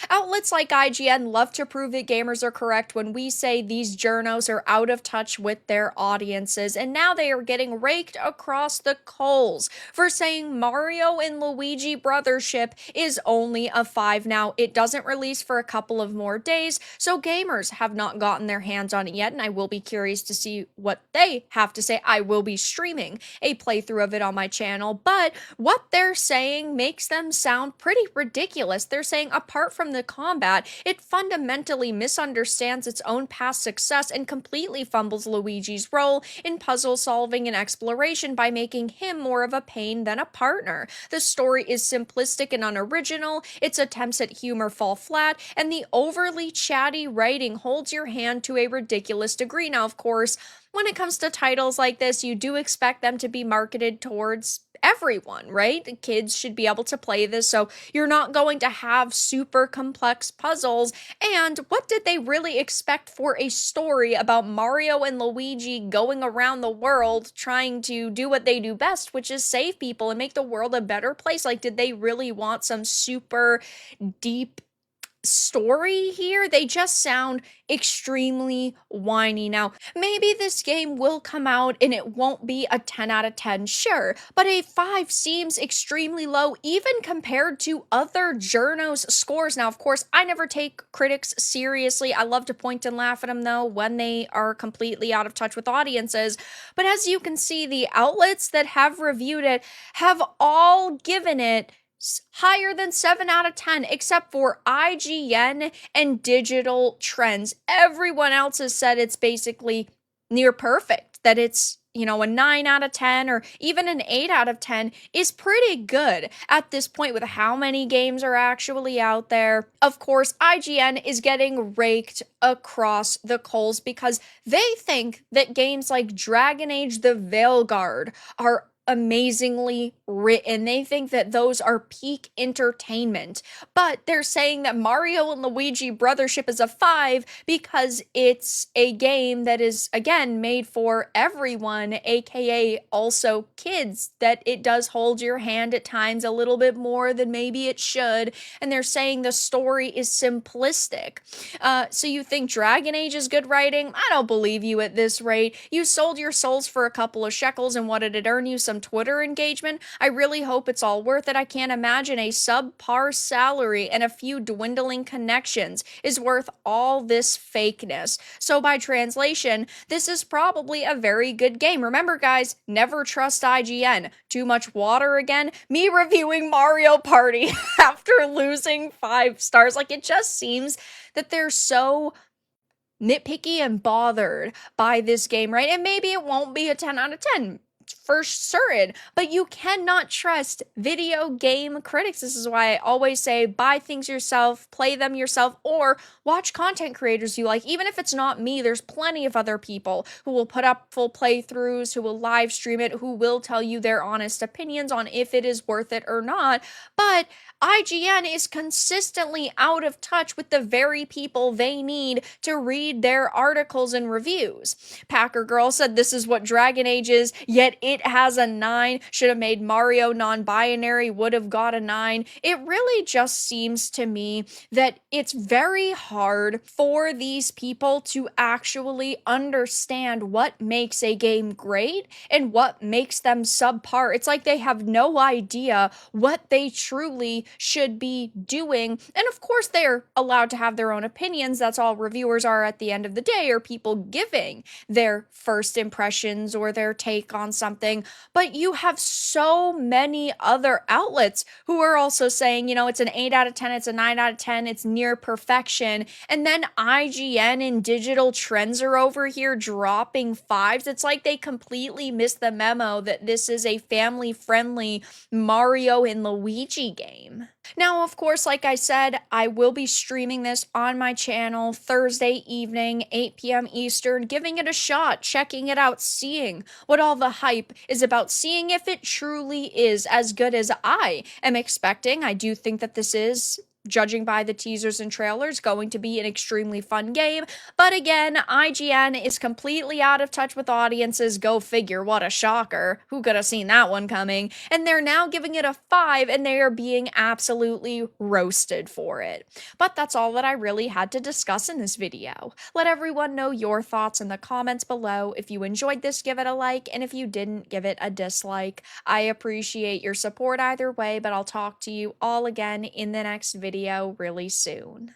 Outlets like IGN love to prove that gamers are correct when we say these journos are out of touch with their audiences, and now they are getting raked across the coals for saying Mario and Luigi Brothership is only a 5 now. It doesn't release for a couple of more days, so gamers have not gotten their hands on it yet, and I will be curious to see what they have to say. I will be streaming a playthrough of it on my channel, but what they're saying makes them sound pretty ridiculous. They're saying apart from the combat, it fundamentally misunderstands its own past success and completely fumbles Luigi's role in puzzle solving and exploration by making him more of a pain than a partner. The story is simplistic and unoriginal, its attempts at humor fall flat, and the overly chatty writing holds your hand to a ridiculous degree. Now, of course, when it comes to titles like this, you do expect them to be marketed towards everyone, right? The kids should be able to play this, so you're not going to have super complex puzzles. And what did they really expect for a story about Mario and Luigi going around the world trying to do what they do best, which is save people and make the world a better place? Like, did they really want some super deep story here? They just sound extremely whiny. Now, maybe this game will come out and it won't be a 10 out of 10, sure, but a 5 seems extremely low even compared to other journos scores. Now, of course, I never take critics seriously. I love to point and laugh at them though when they are completely out of touch with audiences. But as you can see, the outlets that have reviewed it have all given it higher than 7 out of 10, except for IGN and Digital Trends. Everyone else has said it's basically near perfect, that it's, a 9 out of 10 or even an 8 out of 10 is pretty good at this point with how many games are actually out there. Of course, IGN is getting raked across the coals because they think that games like Dragon Age the Veilguard are amazingly written. They think that those are peak entertainment, but they're saying that Mario and Luigi Brothership is a 5 because it's a game that is, again, made for everyone, aka also kids, that it does hold your hand at times a little bit more than maybe it should, and they're saying the story is simplistic. So you think Dragon Age is good writing? I don't believe you at this rate. You sold your souls for a couple of shekels, and what did it earn you? Some Twitter engagement? I really hope it's all worth it. I can't imagine a subpar salary and a few dwindling connections is worth all this fakeness. So by translation, this is probably a very good game. Remember guys, never trust IGN. Too much water again? Me reviewing Mario Party after losing 5 stars. Like, it just seems that they're so nitpicky and bothered by this game, right? And maybe it won't be a 10 out of 10. For certain, but you cannot trust video game critics. This is why I always say buy things yourself, play them yourself, or watch content creators you like. Even if it's not me, there's plenty of other people who will put up full playthroughs, who will live stream it, who will tell you their honest opinions on if it is worth it or not. But IGN is consistently out of touch with the very people they need to read their articles and reviews. Packer Girl said this is what Dragon Age is, yet it has a 9. Should have made Mario non-binary, would have got a 9. It really just seems to me that it's very hard for these people to actually understand what makes a game great and what makes them subpar. It's like they have no idea what they truly should be doing. And of course, they're allowed to have their own opinions. That's all reviewers are at the end of the day, are people giving their first impressions or their take on something. But you have so many other outlets who are also saying, it's an 8 out of 10, it's a 9 out of 10, it's near perfection. And then IGN and Digital Trends are over here dropping 5s. It's like they completely missed the memo that this is a family-friendly Mario and Luigi game. Now, of course, like I said, I will be streaming this on my channel Thursday evening, 8 p.m. Eastern, giving it a shot, checking it out, seeing what all the hype is about, seeing if it truly is as good as I am expecting. I do think that this is judging by the teasers and trailers, going to be an extremely fun game. But again, IGN is completely out of touch with audiences. Go figure, what a shocker. Who could have seen that one coming? And they're now giving it a 5, and they are being absolutely roasted for it. But that's all that I really had to discuss in this video. Let everyone know your thoughts in the comments below. If you enjoyed this, give it a like, and if you didn't, give it a dislike. I appreciate your support either way, but I'll talk to you all again in the next video really soon.